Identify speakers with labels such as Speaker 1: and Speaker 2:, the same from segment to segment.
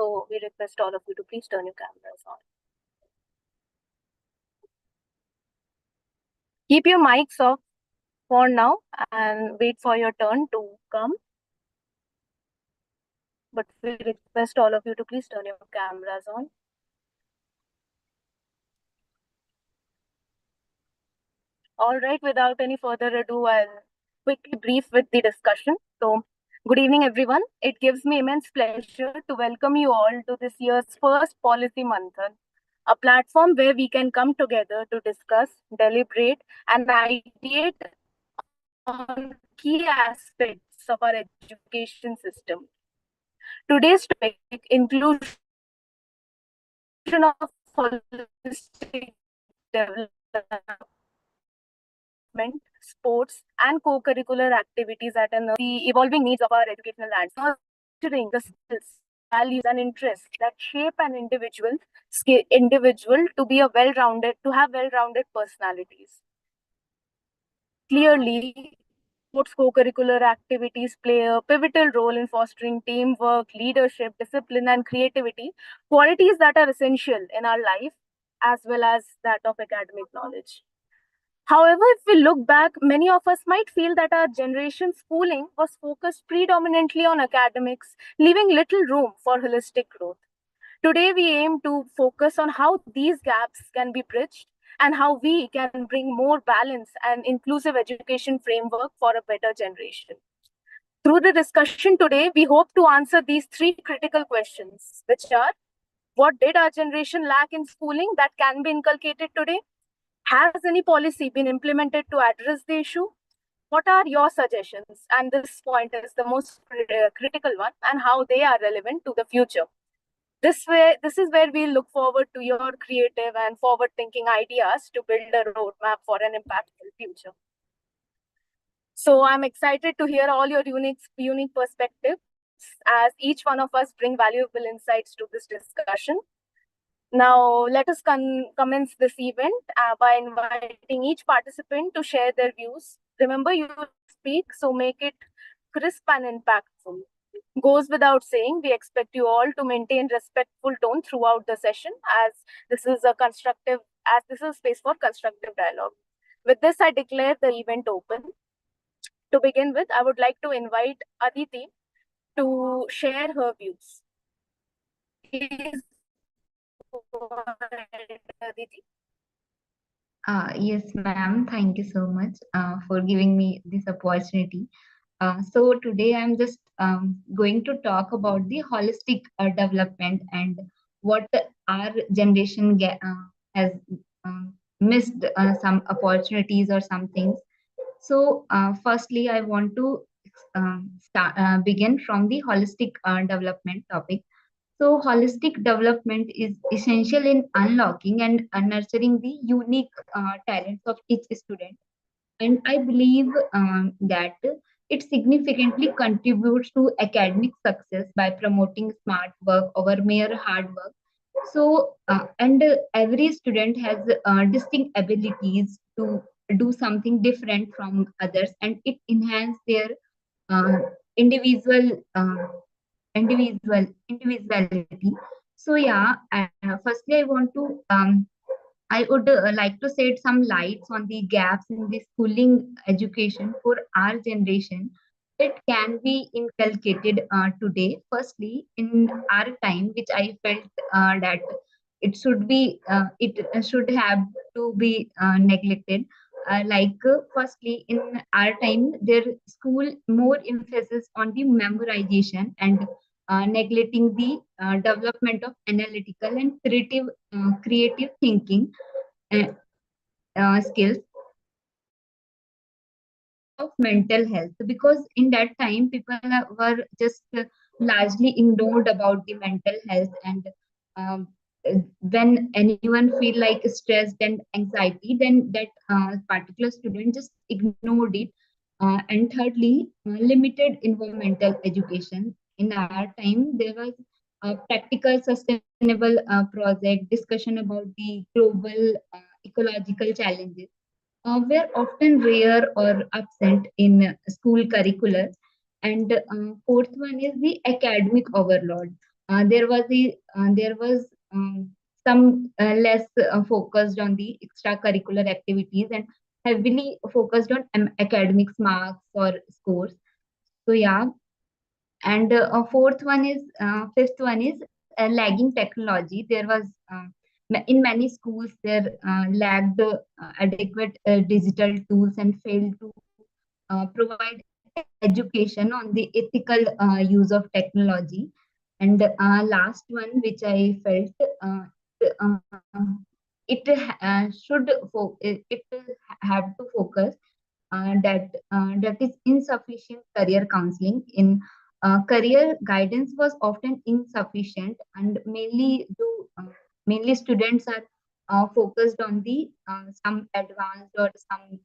Speaker 1: So we request all of you to please turn your cameras on. Keep your mics off for now and wait for your turn to come. But we request all of you to please turn your cameras on. All right, without any further ado, I'll quickly brief with the discussion. So, good evening, everyone. It gives me immense pleasure to welcome you all to this year's first Policy Manthan, a platform where we can come together to discuss, deliberate, and ideate on key aspects of our education system. Today's topic, inclusion of holistic development, sports, and co-curricular activities at the evolving needs of our educational landscape, nurturing the skills, values, and interests that shape an individual to be to have well-rounded personalities. Clearly, sports co-curricular activities play a pivotal role in fostering teamwork, leadership, discipline, and creativity, qualities that are essential in our life as well as that of academic knowledge. However, if we look back, many of us might feel that our generation's schooling was focused predominantly on academics, leaving little room for holistic growth. Today, we aim to focus on how these gaps can be bridged and how we can bring more balance and inclusive education framework for a better generation. Through the discussion today, we hope to answer these three critical questions, which are: what did our generation lack in schooling that can be inculcated today? Has any policy been implemented to address the issue? What are your suggestions? And this point is the most critical one, and how they are relevant to the future. This is where we look forward to your creative and forward-thinking ideas to build a roadmap for an impactful future. So I'm excited to hear all your unique perspectives, as each one of us bring valuable insights to this discussion. Now, let us commence this event by inviting each participant to share their views. Remember, you speak, so make it crisp and impactful. Goes without saying, we expect you all to maintain respectful tone throughout the session, as this is a space for constructive dialogue. With this, I declare the event open. To begin with, I would like to invite Aditi to share her views. Please go ahead, Aditi.
Speaker 2: Yes, ma'am. Thank you so much for giving me this opportunity. So today I'm just going to talk about the holistic development and what our generation has missed some opportunities or some things. So firstly, I want to begin from the holistic development topic. So, holistic development is essential in unlocking and nurturing the unique talents of each student. And I believe that it significantly contributes to academic success by promoting smart work over mere hard work. So, every student has distinct abilities to do something different from others, and it enhances their uh, individual. Individuality. So yeah, firstly I want to I would like to shed some lights on the gaps in the schooling education for our generation that can be inculcated today. Firstly, in our time, which I felt that it should have to be neglected. Firstly, in our time, their school more emphasis on the memorization and neglecting the development of analytical and creative thinking uh, skills of mental health, because in that time people were just largely ignored about the mental health, and um, when anyone feel like stressed and anxiety, then that particular student just ignored it. And thirdly, limited environmental education. In our time there was a practical sustainable project discussion about the global ecological challenges were often rare or absent in school curricula. And fourth one is the academic overload. there was some less focused on the extracurricular activities and heavily focused on academics marks or scores. So yeah, and fifth one is lagging technology. There was in many schools there lacked adequate digital tools and failed to provide education on the ethical use of technology. And last one, which I felt uh, it have to focus that is insufficient career counseling. In career guidance was often insufficient, and mainly students are focused on the some advanced or some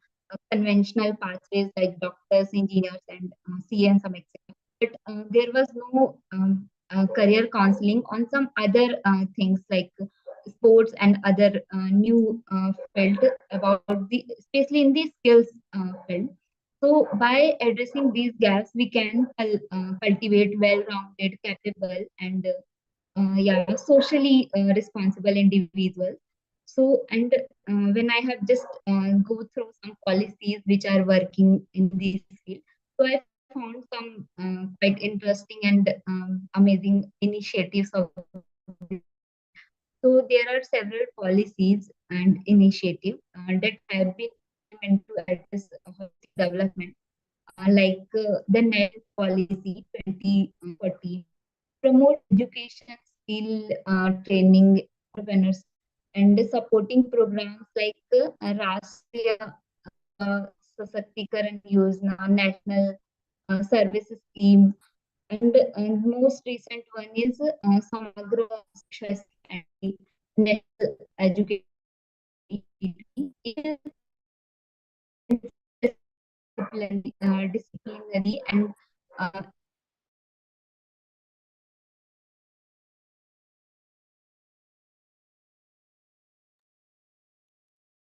Speaker 2: conventional pathways like doctors, engineers, and CA and some etc. But there was no career counseling on some other things like sports and other new field about the especially in the skills field. So by addressing these gaps, we can cultivate well-rounded, capable, and yeah, socially responsible individuals. So, and when I have just go through some policies which are working in this field, so I found some quite interesting and amazing initiatives of this. So there are several policies and initiatives that have been implemented to address holistic development, like the national policy 2014 promote education, skill training, entrepreneurship, and supporting programs like Rashtriya Sasaktikarana Yojana, National Services Scheme, and most recent one is Samagra Shiksha Scheme and the National Education Policy. It is disciplinary and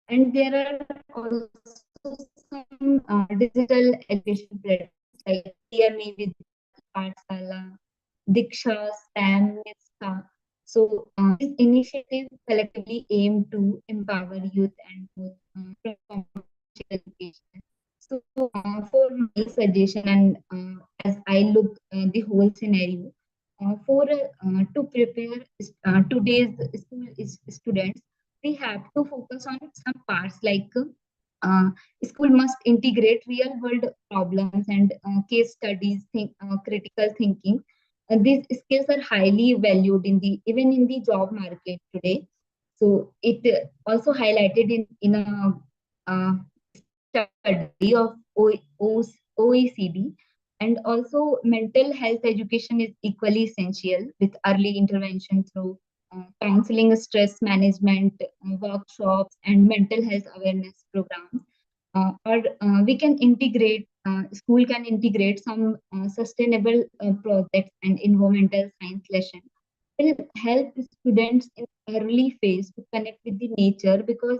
Speaker 2: and there are also some digital education platforms like PME with Pathshala, Diksha, STEM, Nista. So these initiatives collectively aim to empower youth and transform education. So for my suggestion and as I look the whole scenario, for to prepare today's students, we have to focus on some parts like uh, school must integrate real world problems and case studies, critical thinking. These skills are highly valued in the even in the job market today. So it also highlighted in a study of OECD. And also mental health education is equally essential with early intervention through counseling, stress management, workshops, and mental health awareness programs. Or we can integrate, school can integrate some sustainable projects and environmental science lesson will help students in early phase to connect with the nature because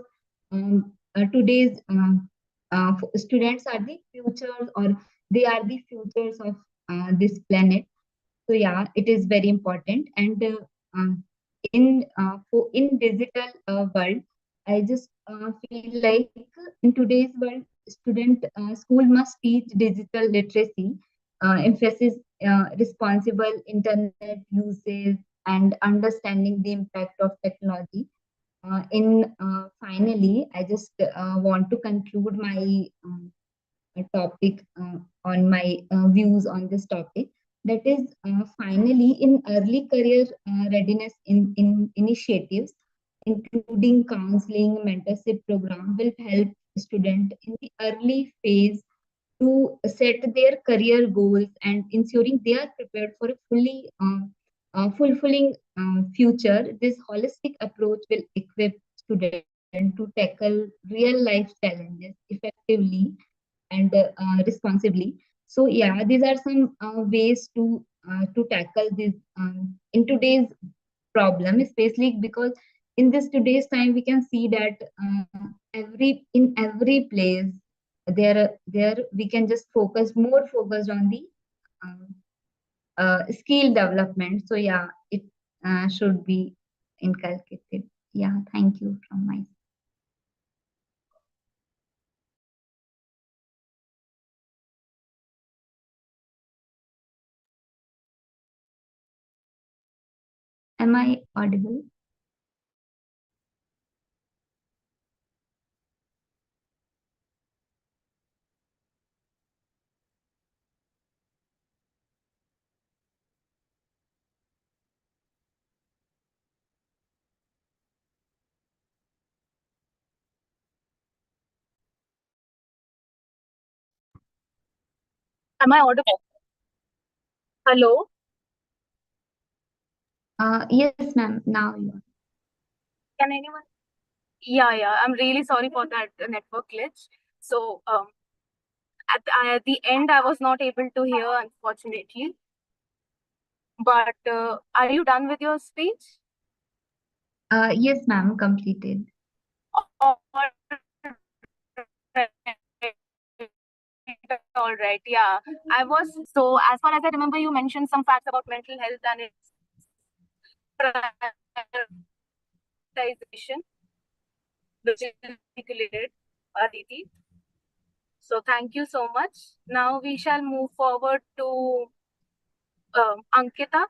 Speaker 2: today's students are the future or they are the futures of this planet. So yeah, it is very important. And in digital world, I just feel like in today's world, school must teach digital literacy, emphasis responsible internet usage, and understanding the impact of technology. In finally, I just want to conclude my topic on my views on this topic. That is, finally, in early career readiness in initiatives, including counseling, mentorship program, will help student in the early phase to set their career goals and ensuring they are prepared for a fulfilling future. This holistic approach will equip students to tackle real life challenges effectively and responsibly. So yeah, these are some ways to tackle this in today's problem, especially because in this today's time we can see that every place there we can just focus more focused on the um, skill development. So yeah, it should be inculcated. Yeah, thank you from my. Am I audible?
Speaker 1: Am I audible? Hello?
Speaker 2: Yes, ma'am. Now you are.
Speaker 1: Can anyone? Yeah, yeah. I'm really sorry for that network glitch. So, at the end, I was not able to hear, unfortunately. But are you done with your speech?
Speaker 2: Yes, ma'am. Completed.
Speaker 1: All all right. Yeah. I was so as far as I remember, you mentioned some facts about mental health and its prioritization, which is articulated, Aditi. So thank you so much. Now we shall move forward to Ankita.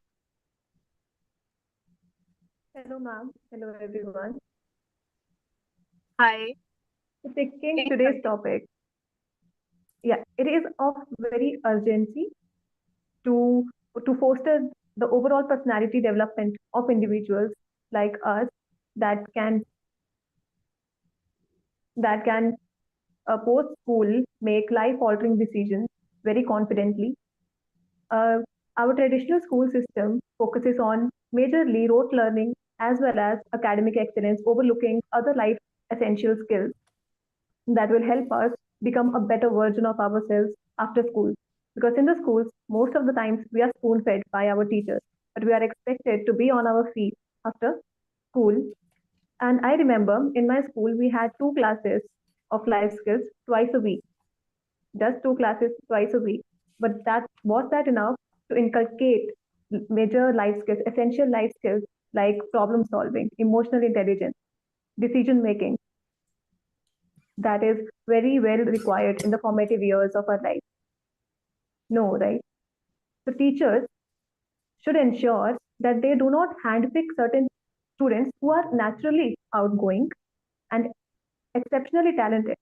Speaker 3: Hello, ma'am. Hello, everyone.
Speaker 1: Hi.
Speaker 3: So taking today's topic, yeah, it is of very urgency to to foster the overall personality development of individuals like us that can post school make life altering decisions very confidently. Uh, our traditional school system focuses on majorly rote learning as well as academic excellence, overlooking other life essential skills that will help us become a better version of ourselves after school. Because in the schools, most of the times we are spoon fed by our teachers, but we are expected to be on our feet after school. And I remember in my school, we had two classes of life skills twice a week, just two classes twice a week. But that enough to inculcate major life skills, essential life skills like problem solving, emotional intelligence, decision making, that is very well required in the formative years of our life. No, right? So teachers should ensure that they do not handpick certain students who are naturally outgoing and exceptionally talented,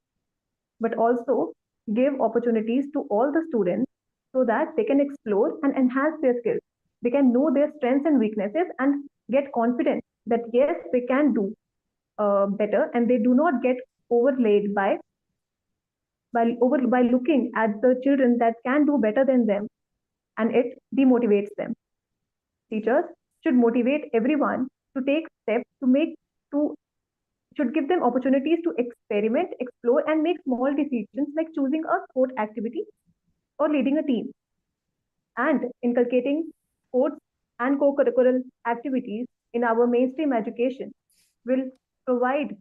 Speaker 3: but also give opportunities to all the students so that they can explore and enhance their skills. They can know their strengths and weaknesses and get confident that yes, they can do better, and they do not get overlaid by looking at the children that can do better than them, and it demotivates them. Teachers should motivate everyone to take steps to should give them opportunities to experiment, explore, and make small decisions like choosing a sport activity or leading a team, and inculcating sports and co-curricular activities in our mainstream education will provide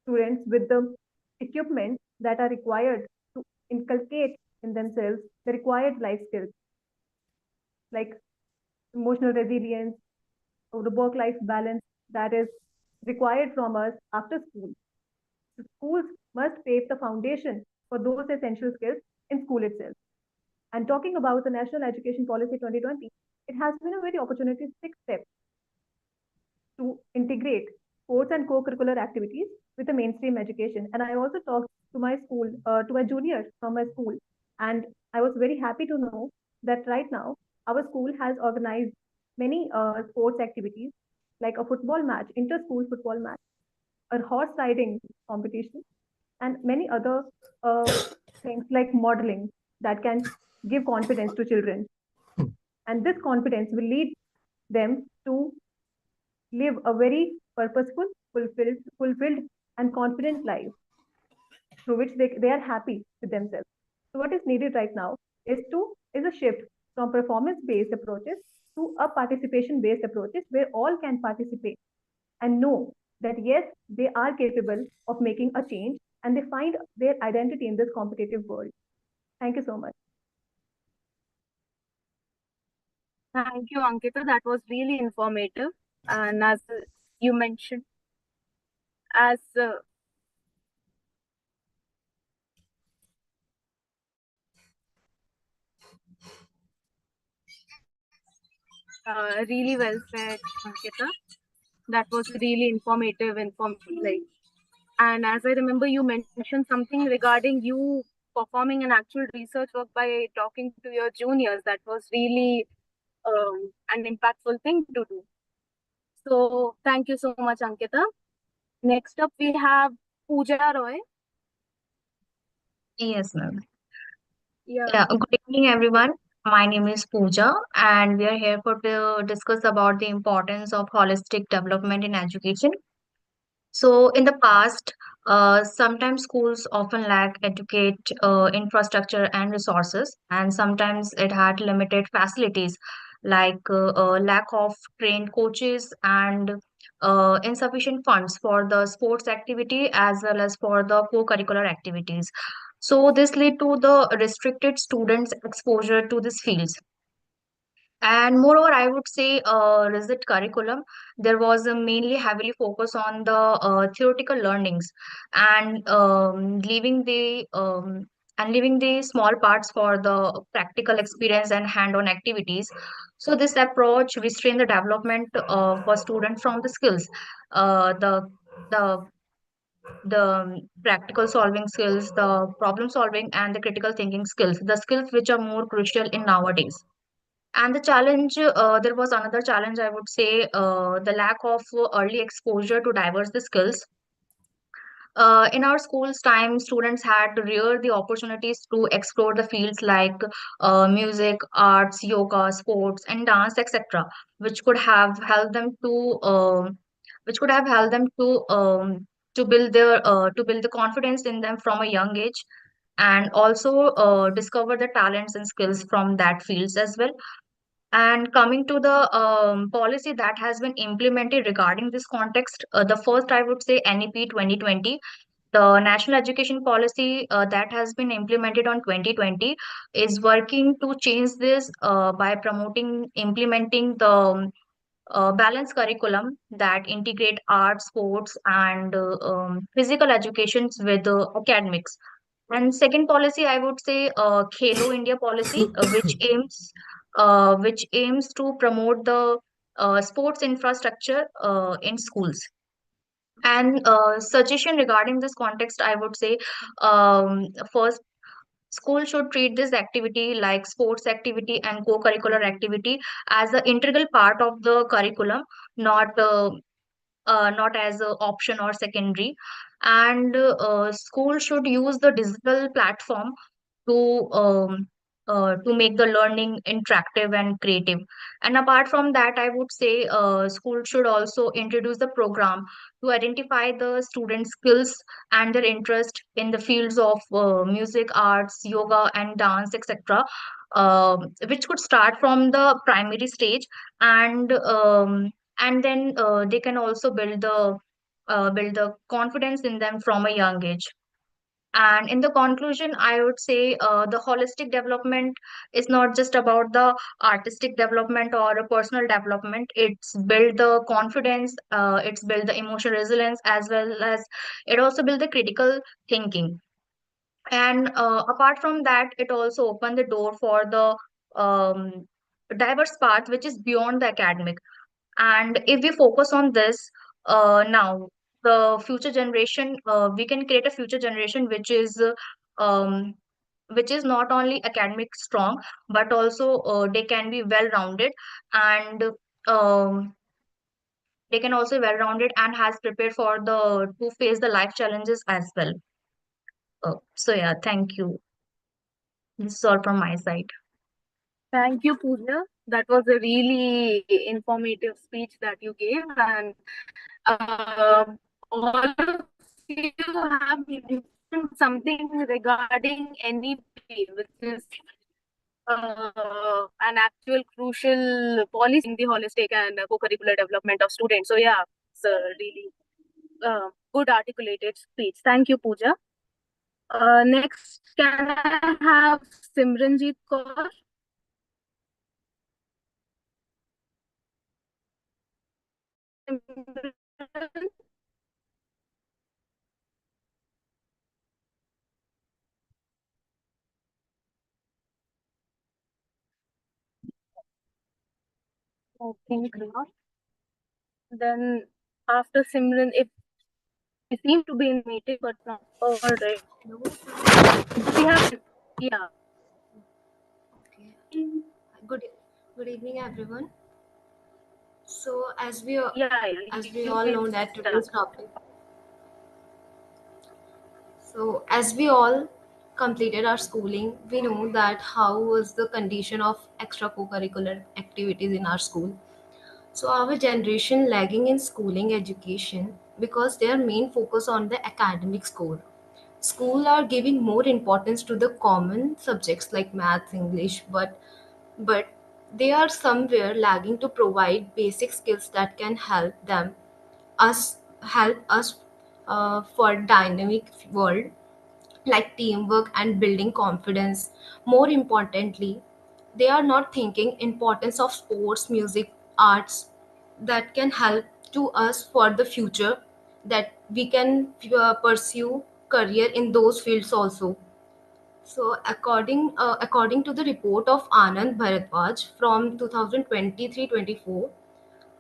Speaker 3: students with the equipment that are required to inculcate in themselves the required life skills like emotional resilience or the work life balance that is required from us after school. The schools must pave the foundation for those essential skills in school itself. And talking about the National Education Policy 2020, it has been a very opportunistic step to integrate sports and co-curricular activities with the mainstream education. And I also talked to my school, to my juniors from my school, and I was very happy to know that right now our school has organized many sports activities like a football match, inter-school football match, a horse riding competition, and many other uh, things like modeling that can give confidence to children. And this confidence will lead them to live a very purposeful, fulfilled, and confident life through which they are happy with themselves. So what is needed right now is a shift from performance-based approaches to a participation-based approaches where all can participate and know that yes, they are capable of making a change and they find their identity in this competitive world. Thank you so much.
Speaker 1: Thank you, Ankita. That was really informative. And as you mentioned, as really well said, Ankita. That was really informative. Like, and as I remember, you mentioned something regarding you performing an actual research work by talking to your juniors. That was really an impactful thing to do. So thank you so much, Ankita. Next up, we have Pooja Roy.
Speaker 4: Yes, ma'am.
Speaker 1: Yeah.
Speaker 4: Yeah, good evening, everyone. My name is Pooja, and we are here for to discuss about the importance of holistic development in education. So, in the past, sometimes schools often lack educate infrastructure and resources, and sometimes it had limited facilities like lack of trained coaches and insufficient funds for the sports activity as well as for the co-curricular activities. So, this led to the restricted students' exposure to these fields. And moreover, I would say rigid curriculum. There was a mainly heavily focus on the theoretical learnings and leaving the small parts for the practical experience and hand-on activities. So this approach restrain the development for students from the skills, the the practical solving skills, the problem solving, and the critical thinking skills, the skills which are more crucial in nowadays. And the challenge, there was another challenge, I would say, the lack of early exposure to diverse the skills. In our school's time, students had rare the opportunities to explore the fields like music, arts, yoga, sports, and dance, etc., which could have helped them which could have helped them to build the confidence in them from a young age, and also discover the talents and skills from that fields as well. And coming to the policy that has been implemented regarding this context, the first I would say NEP 2020, the National Education Policy that has been implemented on 2020 is working to change this by implementing the balanced curriculum that integrate art, sports, and physical educations with academics. And second policy, I would say, Khelo India policy, which aims to promote the sports infrastructure in schools. And suggestion regarding this context, I would say, first, school should treat this activity like sports activity and co-curricular activity as an integral part of the curriculum, not not as an option or secondary. And school should use the digital platform to make the learning interactive and creative. And apart from that, I would say school should also introduce the program to identify the students' skills and their interest in the fields of music, arts, yoga, and dance, etc. Which could start from the primary stage, and then they can also build the confidence in them from a young age. And in the conclusion, I would say the holistic development is not just about the artistic development or a personal development. It's build the confidence, it's build the emotional resilience, as well as it also build the critical thinking. And apart from that, it also opened the door for the diverse path which is beyond the academic. And if we focus on this now, the future generation, we can create a future generation um, which is not only academic strong, but also they can be well rounded, and um, they can also well rounded and has prepared for the to face the life challenges as well. So yeah, thank you. This is all from my side.
Speaker 1: Thank you, Pooja. That was a really informative speech that you gave, and all of you have mentioned something regarding NEP, which is an actual crucial policy the holistic and co-curricular development of students. So yeah, it's a really good articulated speech. Thank you, Pooja. Next, can I have Simranjeet Kaur? I think not. Then after Simran, if we seem to be in meeting, but not all right.
Speaker 5: No.
Speaker 1: So we have, yeah,
Speaker 5: Okay. Good. Good evening, everyone. So,
Speaker 1: yeah.
Speaker 5: as we
Speaker 1: You
Speaker 5: all
Speaker 1: can
Speaker 5: know that
Speaker 1: start.
Speaker 5: today's topic. So, as we all completed our schooling, we know that how was the condition of extracurricular activities in our school. So, our generation lagging in schooling education because their main focus on the academic score. School are giving more importance to the common subjects like maths, English, but they are somewhere lagging to provide basic skills that can help us for dynamic world like teamwork and building confidence. More importantly, they are not thinking importance of sports, music, arts that can help to us for the future, that we can pursue career in those fields also. So, according to the report of Anand Bharadwaj from 2023-24,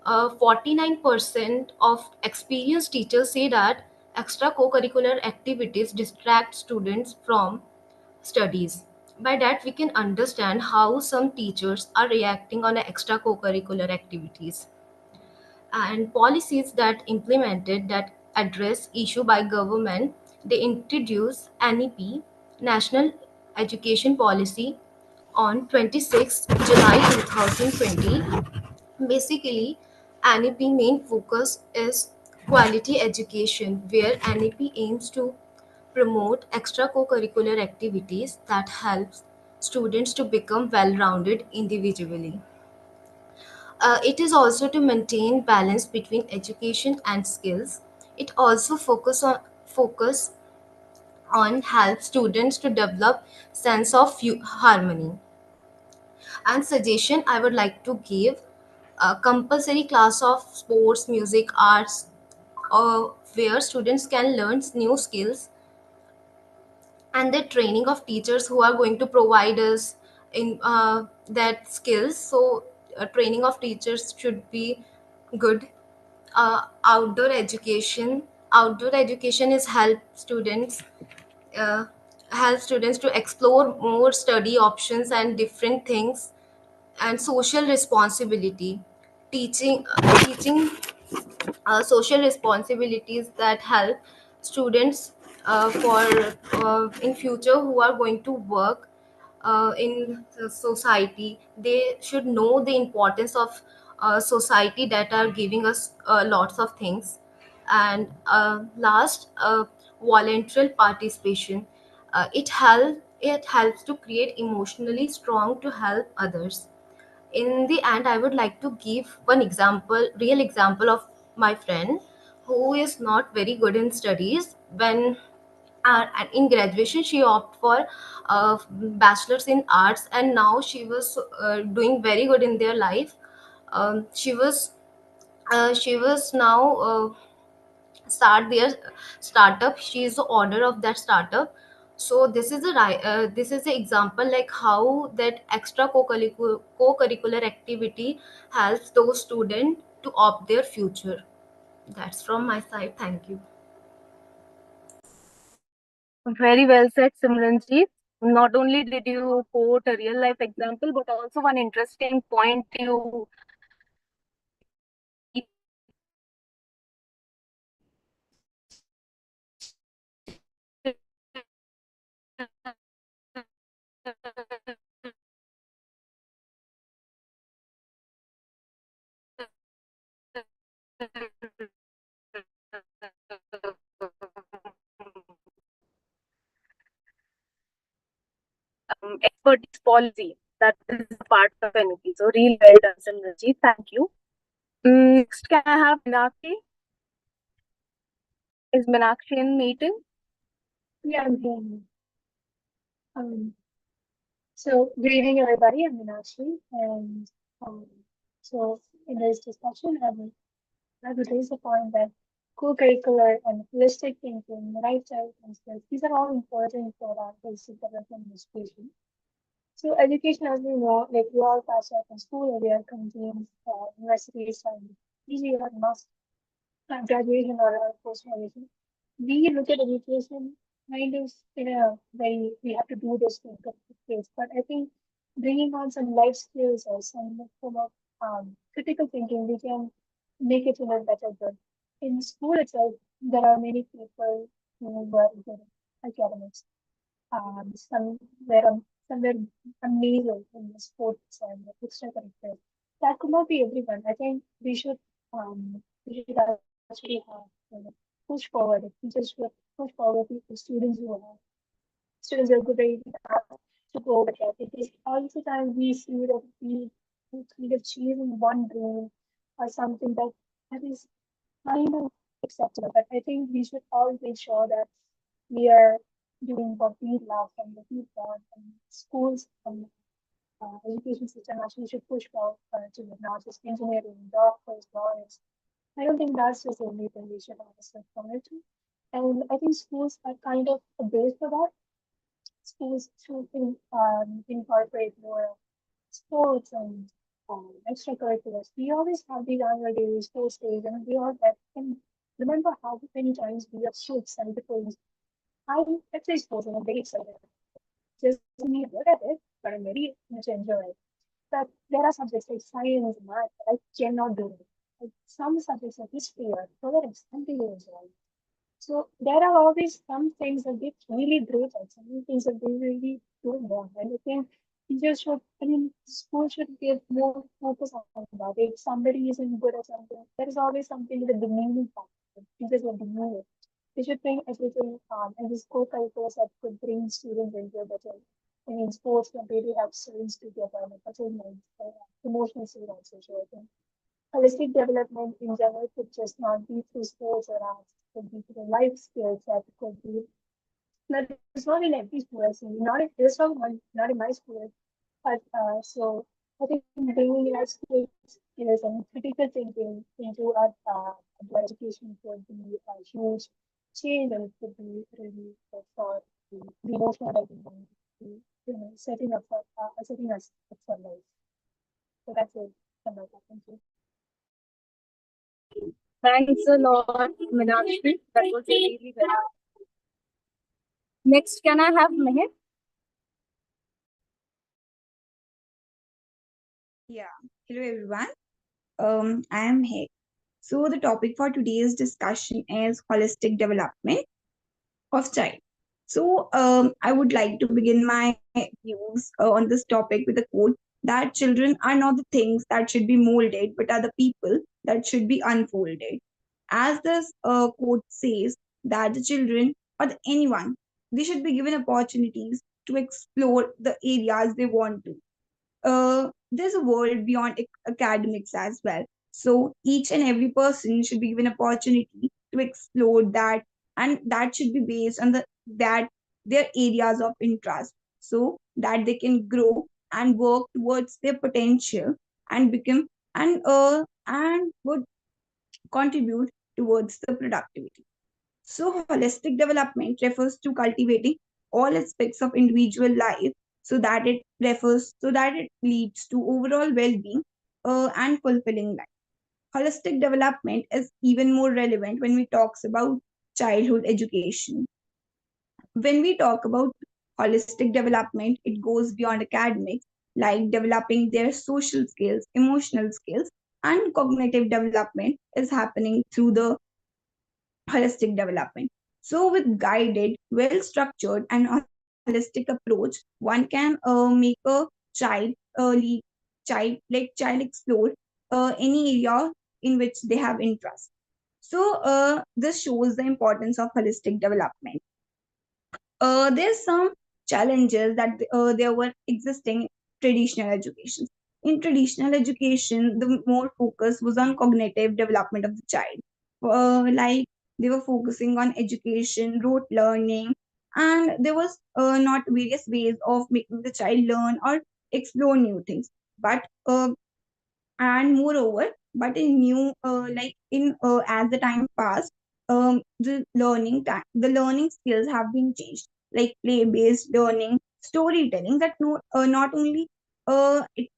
Speaker 5: 49% of experienced teachers say that extra co-curricular activities distract students from studies. By that, we can understand how some teachers are reacting on extra co-curricular activities and policies that implemented that address issue by government. They introduced nep, national education policy, on 26 July 2020. Basically, nep main focus is quality education, where nep aims to promote extra co-curricular activities that helps students to become well-rounded individually. It is also to maintain balance between education and skills. It also focus on help students to develop sense of harmony. And suggestion I would like to give a compulsory class of sports, music, arts, where students can learn new skills, and the training of teachers who are going to provide us in that skills. So training of teachers should be good. Outdoor education is uh, help students to explore more study options and different things. And social responsibility, teaching social responsibilities that help students for in future who are going to work in the society. They should know the importance of society that are giving us lots of things. And last, voluntary participation. It helps to create emotionally strong to help others. In the end, I would like to give one real example of my friend who is not very good in studies. When in graduation she opted for bachelor's in arts, and now she was doing very good in their life. She was now start their startup. She is the owner of that startup. So this is the example like how that extra co-curricular activity helps those students to opt their future. That's from my side. Thank you.
Speaker 1: Very well said, Simranji. Not only did you quote a real life example, but also one interesting point you expertise policy that is a part of NEP. So really well done, Simranji. Thank you. Next, can I have Meenakshi? Is Meenakshi in meeting?
Speaker 6: Yeah, I'm here. Um, so good evening, everybody. I'm Meenakshi, and um, so in this discussion, I will raise the point that co-curricular and holistic thinking, right child and skills, these are all important for our basic development in education. So education, as we know, like we all pass out in school, we are continuing universities and PG or master graduation or post graduation. We look at education kind of in a very, we have to do this to complete this. But I think bringing on some life skills or some form of critical thinking, we can make it in a better good. In school itself, there are many people who were good at academics. Some were some were amazing in the sports and the extracurriculars. That could not be everyone. I think we should actually have push forward. Teachers should push forward the students who have students are good ready to go over there because all the time we see that we kind of chasing one dream or something that is kind of acceptable. But I think we should all make sure that we are doing what we love and what we want. And schools and education system actually should push for to not just engineering, doctors, lawyers. I don't think that's just the only thing we should have a step forward to. And I think schools are kind of a base for that. Schools should incorporate more sports and extracurriculars. We always have these annual days, sports days, and we all have. And remember how many times we have shoots and because I play sports and I'm very excited. Just me good at it, but I'm very much enjoy it. But there are subjects like science, math that I cannot do. Like some subjects like history or politics, I'm really enjoy. So there are always some things that they really great at, some things that they really don't want. And I think teachers should, I mean, school should give more focus on that. If somebody isn't good at something, there is always something with the demeaning factor. Teachers will demean it. They should bring everything and these co-curriculars that could bring students into a better. I mean, sports can really help students to get a better emotional state also. So I think holistic development in general could just not be through sports or arts, it could be through life skills that could be that is not in every school. I see, not in this one, not in my school, but so I think bringing life skills is and critical thinking into our education could be a huge change and it could be really for the emotional well-being, setting us up for life. So that's it. Thank you.
Speaker 1: Thanks a lot, Meenakshi. That was really well. Next, can I have Meher?
Speaker 7: Yeah, hello everyone. I am here. So the topic for today's discussion is holistic development of child. So I would like to begin my views on this topic with a quote that children are not the things that should be molded, but are the people that should be unfolded. As this quote says, that the children or anyone, they should be given opportunities to explore the areas they want to. There's a world beyond academics as well. So each and every person should be given opportunity to explore that, and that should be based on that their areas of interest, so that they can grow and work towards their potential and become and would contribute towards the productivity. So, holistic development refers to cultivating all aspects of individual life so that it leads to overall well-being and fulfilling life. Holistic development is even more relevant when we talks about childhood education. When we talk about holistic development, it goes beyond academics, like developing their social skills, emotional skills, and cognitive development is happening through the holistic development. So, with guided, well structured, and holistic approach, one can make a child child explore any area in which they have interest. So, this shows the importance of holistic development. There's some challenges that there were existing traditional education. In traditional education, the more focus was on cognitive development of the child. Like they were focusing on education, rote learning, and there was not various ways of making the child learn or explore new things. But and moreover, but in new like in as the time passed, the learning skills have been changed, like play based learning, storytelling that not only it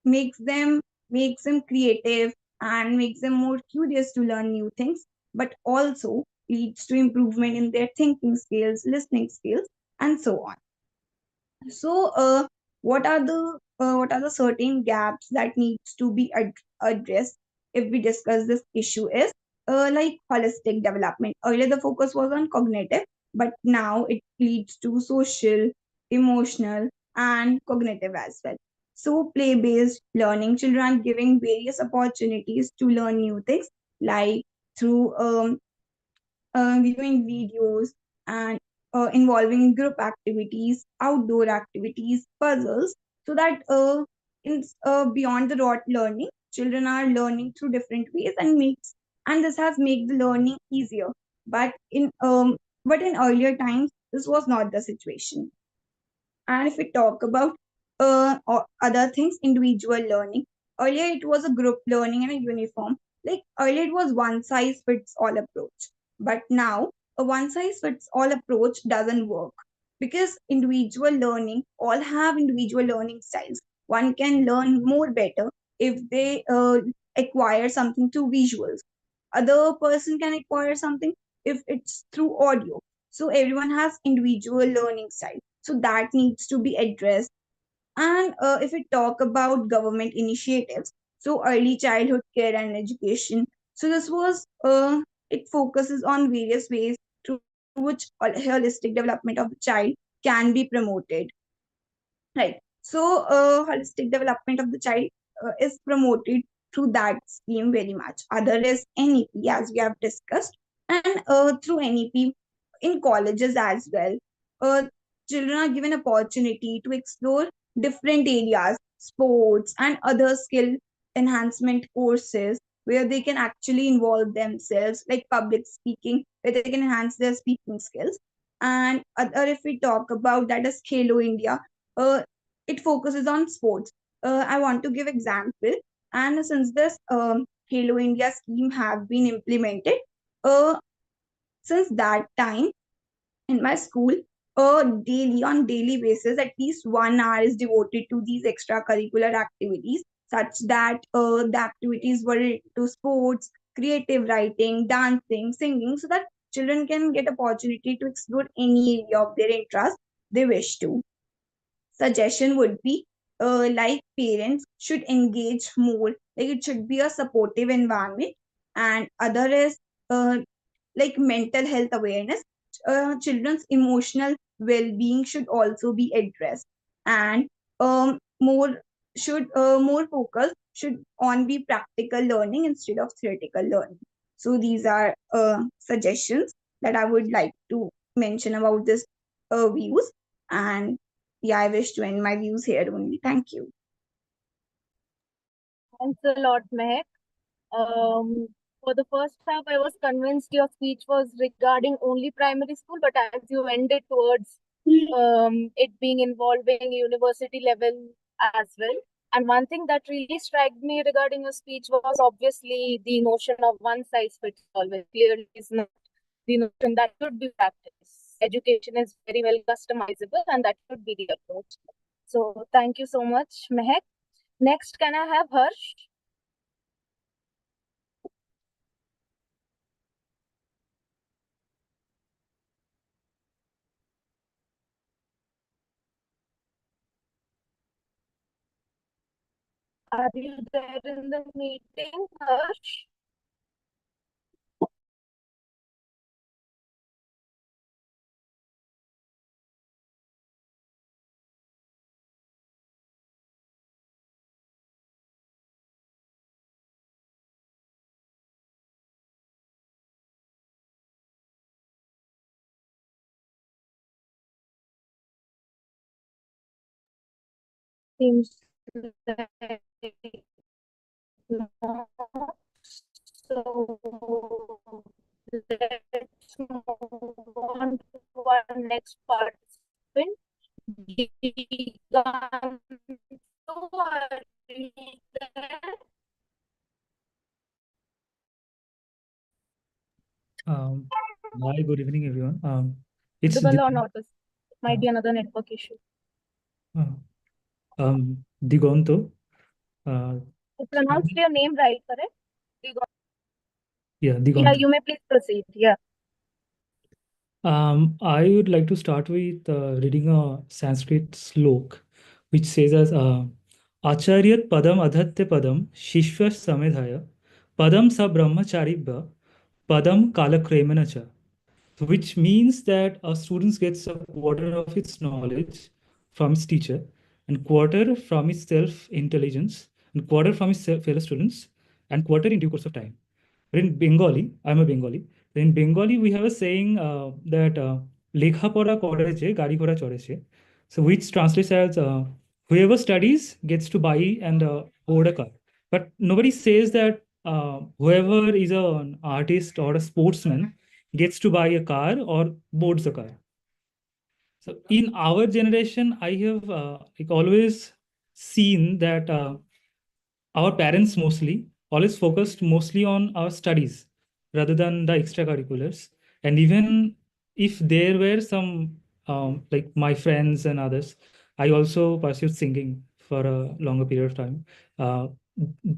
Speaker 7: makes them creative and makes them more curious to learn new things, but also leads to improvement in their thinking skills, listening skills, and so on. So, what are the certain gaps that needs to be addressed if we discuss this issue is like holistic development. Earlier, the focus was on cognitive, but now it leads to social, emotional, and cognitive as well. So, play-based learning, children giving various opportunities to learn new things, like through viewing videos and involving group activities, outdoor activities, puzzles, so that beyond the rote learning, children are learning through different ways and this has made the learning easier. But in earlier times, this was not the situation. And if we talk about other things, individual learning, earlier it was a group learning and a uniform. Like earlier it was one size fits all approach. But now a one size fits all approach doesn't work because individual learning all have individual learning styles. One can learn more better if they acquire something through visuals. Other person can acquire something if it's through audio. So everyone has individual learning style, so that needs to be addressed. And if we talk about government initiatives, so early childhood care and education, so this was it focuses on various ways through which holistic development of the child can be promoted. Right. So, holistic development of the child is promoted through that scheme very much. Other is NEP, as we have discussed, and through NEP in colleges as well. Uh, Children are given opportunity to explore different areas, sports and other skill enhancement courses where they can actually involve themselves, like public speaking, where they can enhance their speaking skills. And other, if we talk about that is Khelo India, uh, it focuses on sports. I want to give example, and since this Halo India scheme have been implemented, uh, since that time in my school, daily on daily basis, at least 1 hour is devoted to these extracurricular activities, such that the activities were related to sports, creative writing, dancing, singing, so that children can get opportunity to explore any area of their interest they wish to. Suggestion would be like parents should engage more, like it should be a supportive environment. And other is like mental health awareness. Children's emotional well-being should also be addressed, and more more focus should on be practical learning instead of theoretical learning. So these are suggestions that I would like to mention about this views. And yeah, I wish to end my views here only. Thank you.
Speaker 1: Thanks a lot, Mehak. For the first half, I was convinced your speech was regarding only primary school, but as you ended towards it being involving university level as well. And one thing that really struck me regarding your speech was obviously the notion of one size fits all, which clearly is not the notion that should be practiced. Education is very well customizable, and that should be the approach. So, thank you so much, Mehak. Next, can I have Harsh? Are you there in the meeting, Harsh? Seems like no. So let's move on to our next participant. Giganto, are you there?
Speaker 8: Um, Hi, good evening, everyone. It's
Speaker 1: Audible or
Speaker 8: Dipen.
Speaker 1: not? It might
Speaker 8: Uh,
Speaker 1: be another network issue.
Speaker 8: Uh, Digonto. Uh,
Speaker 1: You pronounced your name right, correct?
Speaker 8: yeah,
Speaker 1: Yeah,
Speaker 8: Digonto.
Speaker 1: you may please proceed. Yeah.
Speaker 8: I would like to start with reading a Sanskrit slok, which says as Acharyat padam adhatya padam shishva samedhaya padam sa brahmacharibha padam kalakremana cha. So which means that a student gets a quarter of its knowledge from his teacher, and quarter from his self intelligence, and quarter from his fellow students, and quarter in due course of time. But in Bengali, I'm a Bengali. In Bengali, we have a saying that lekha pora koreche, gari ঘোড়া চড়েছে. So which translates as whoever studies gets to buy and board a car. But nobody says that whoever is an artist or a sportsman gets to buy a car or boards a car. So in our generation, I have like always seen that our parents mostly always focused mostly on our studies rather than the extracurriculars. And even if there were some like my friends and others, I also pursued singing for a longer period of time. Uh,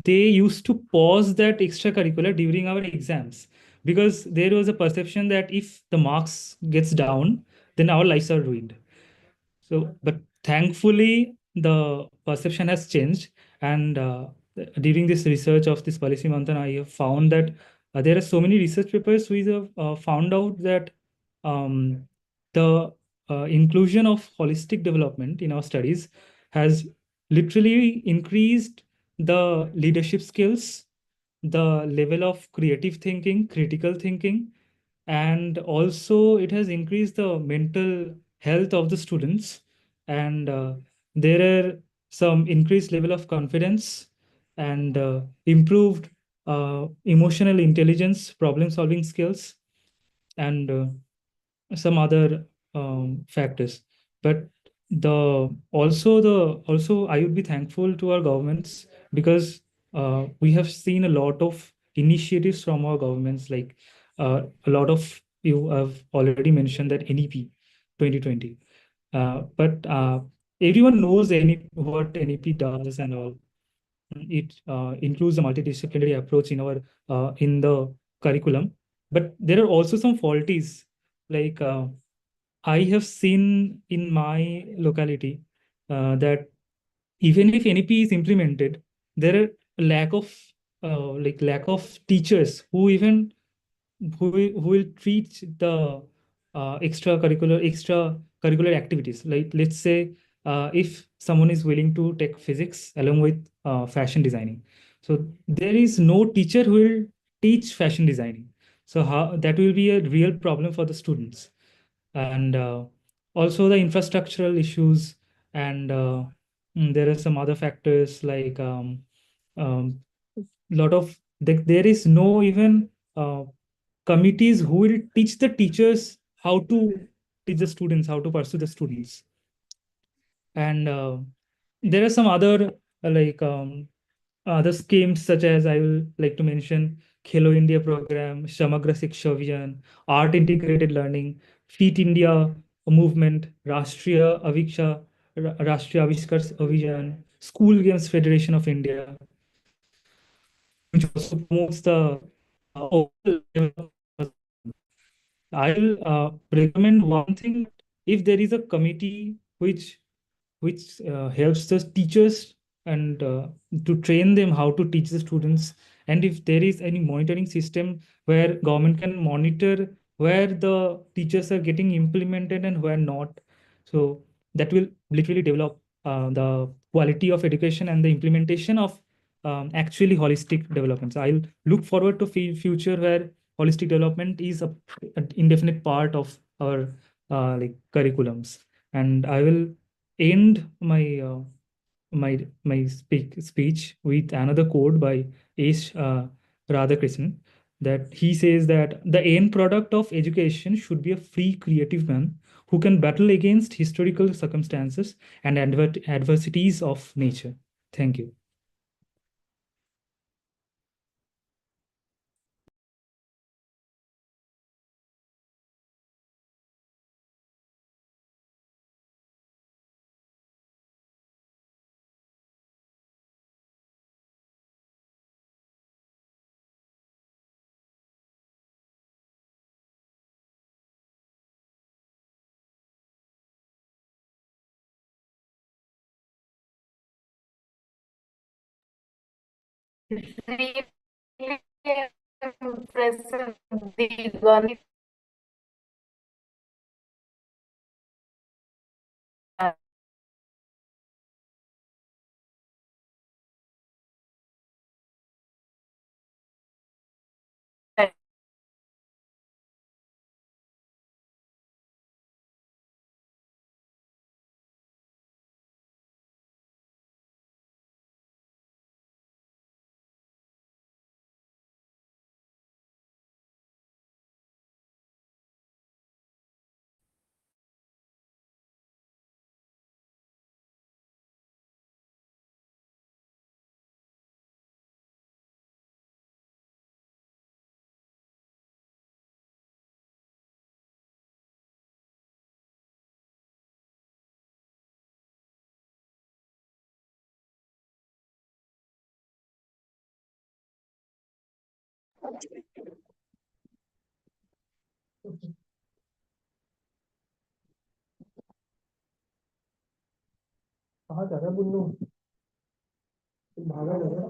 Speaker 8: they used to pause that extracurricular during our exams because there was a perception that if the marks gets down, then our lives are ruined. So, but thankfully, the perception has changed. And during this research of this policy, Manthan, I have found that there are so many research papers which have found out that um, the inclusion of holistic development in our studies has literally increased the leadership skills, the level of creative thinking, critical thinking, and also it has increased the mental health of the students. And there are some increased level of confidence and improved emotional intelligence, problem solving skills, and some other factors. But the also I would be thankful to our governments because we have seen a lot of initiatives from our governments, like a lot of you have already mentioned that NEP 2020. But everyone knows what NEP does and all. It includes a multidisciplinary approach in the curriculum, but there are also some faulties, like I have seen in my locality that even if NEP is implemented, there are lack of teachers who will teach the extracurricular activities. Like let's say if someone is willing to take physics along with fashion designing, so there is no teacher who will teach fashion designing. So how that will be a real problem for the students. And also the infrastructural issues, and there are some other factors like lot of there is no even committees who will teach the teachers how to teach the students, how to pursue the students. And there are some other other schemes, such as I will like to mention Khelo India program, Shamagra Shiksha Vision, Art Integrated Learning, Fit India movement, Rashtriya Aviskar Abhiyan, School Games Federation of India, which also promotes the overall development. I'll recommend one thing: if there is a committee which helps the teachers and to train them how to teach the students, and if there is any monitoring system where government can monitor where the teachers are getting implemented and where not, so that will literally develop the quality of education and the implementation of actually holistic development. So I'll look forward to future where holistic development is an indefinite part of our like curriculums. And I will end my speech with another quote by Ash Radhakrishnan, that he says that the end product of education should be a free creative man who can battle against historical circumstances and adversities of nature. Thank you.
Speaker 1: really impressive, Digan.
Speaker 9: कहाँ जा रहा है बुन्नू? भागा जा रहा है?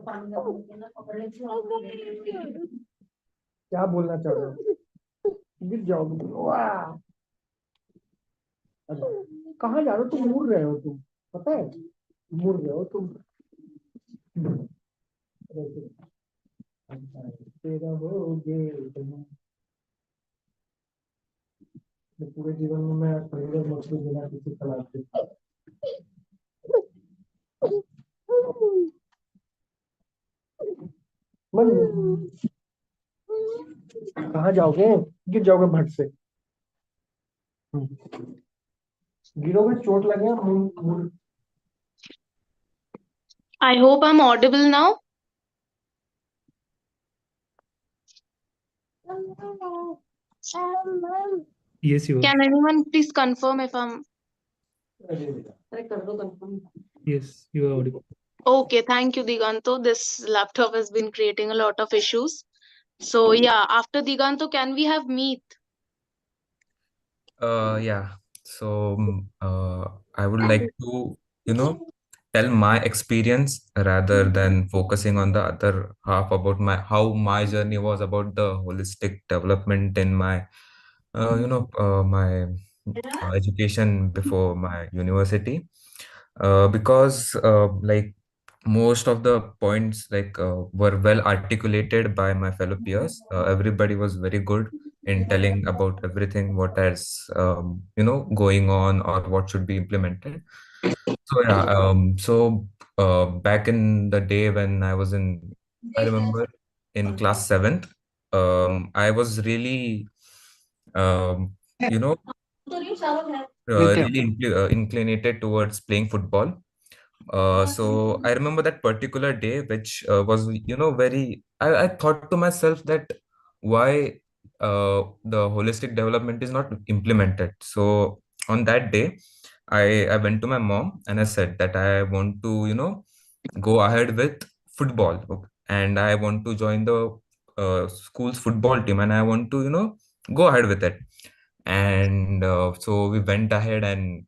Speaker 9: क्या बोलना चाह रहे हो? गिर जाओगे। वाह! अरे, कहाँ जा रहे हो? तुम मुड़ रहे हो तुम, पता है? मुड़ रहे हो तुम। तेरा होगे तुम। पूरे जीवन में मैं पहले मछली बिना किसी तलाश के मन। कहाँ जाओगे? गिर जाओगे भट से। गिरोगे, चोट लगे, मुड़ मुड़।
Speaker 10: I hope I'm audible now.
Speaker 8: Yes, you are.
Speaker 10: Can anyone please confirm if I'm
Speaker 8: Yes, you are audible.
Speaker 10: okay? Thank you, Diganto. This laptop has been creating a lot of issues. So yeah, after Diganto, can we have Meet?
Speaker 11: Yeah. So I would like to, tell my experience rather than focusing on the other half about my how my journey was about the holistic development in my, my education before my university. Because like most of the points were well articulated by my fellow peers. Everybody was very good in telling about everything what is going on or what should be implemented. So yeah, back in the day when I remember in class seventh, I was really you know really inclinated towards playing football. So I remember that particular day, which was, very. I thought to myself that why the holistic development is not implemented. So on that day, I went to my mom and I said that I want to, go ahead with football, and I want to join the school's football team, and I want to, go ahead with it. And so we went ahead and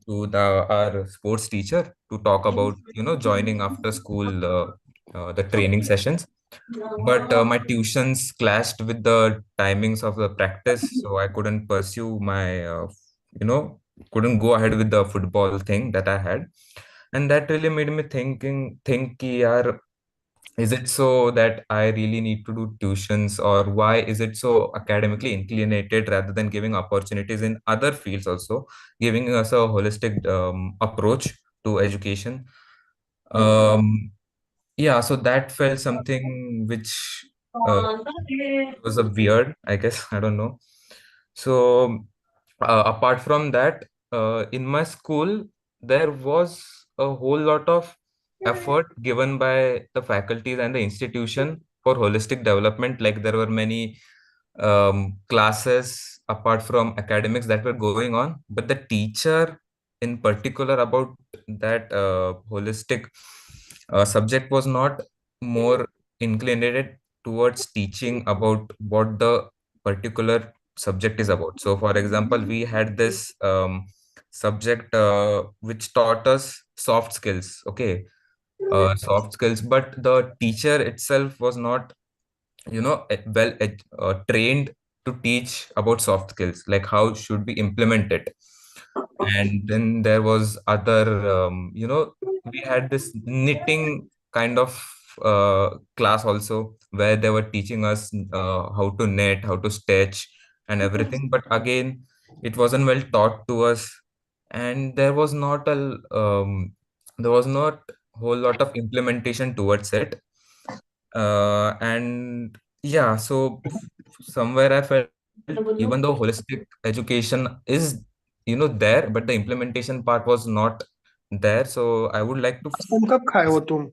Speaker 11: to our sports teacher to talk about joining after school the training sessions, but my tuitions clashed with the timings of the practice, so I couldn't pursue my you know couldn't go ahead with the football thing that I had. And that really made me think ki yaar, is it so that I really need to do tuitions, or why is it so academically inclinated rather than giving opportunities in other fields also, giving us a holistic approach to education? Um, yeah, so that felt something which was a weird, I guess. I don't know. So apart from that, in my school, there was a whole lot of effort given by the faculties and the institution for holistic development. Like there were many classes apart from academics that were going on, but the teacher in particular about that holistic subject was not more inclinated towards teaching about what the particular subject is about. So, for example, we had this subject which taught us soft skills. Okay, soft skills, but the teacher itself was not, trained to teach about soft skills, like how should we implement it. And then there was other, we had this knitting kind of class also, where they were teaching us how to knit, how to stitch and everything, but again it wasn't well taught to us, and there was not whole lot of implementation towards it. And yeah, so somewhere I felt, even though holistic education is, there, but the implementation part was not there. So I would like to
Speaker 9: तुम कब खाए हो तुम?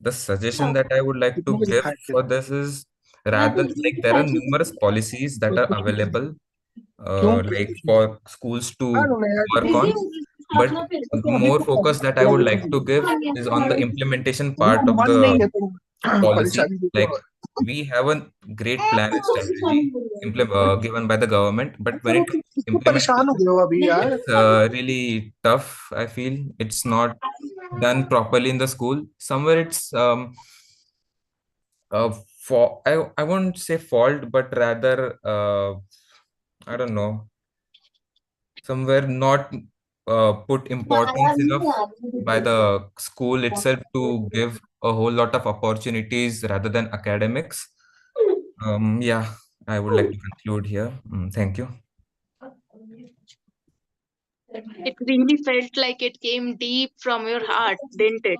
Speaker 11: the suggestion that I would like to
Speaker 9: कितने बजे
Speaker 11: give
Speaker 9: खाए थे?
Speaker 11: for this is, rather, like, there are numerous policies that are available,
Speaker 9: क्यों?
Speaker 11: like for schools
Speaker 9: I
Speaker 11: to
Speaker 9: don't know यार.
Speaker 11: work on, but
Speaker 9: अभी
Speaker 11: more
Speaker 9: तो
Speaker 11: focus that I would like to give is on the implementation part of
Speaker 9: मन नहीं
Speaker 11: the
Speaker 9: है तुम
Speaker 11: policy.
Speaker 9: परेशानी देखो.
Speaker 11: Like, we have a great plan and strategy given by the government, but when it comes to
Speaker 9: तो परेशान हो
Speaker 11: implementation,
Speaker 9: गए हो अभी यार.
Speaker 11: it's really tough. I feel it's not done properly in the school. Somewhere it's for I won't say fault, but rather I don't know, somewhere not put importance enough by the school itself to give a whole lot of opportunities rather than academics. Yeah, I would like to conclude here. Thank you.
Speaker 10: It really felt like it came deep from your heart, didn't it?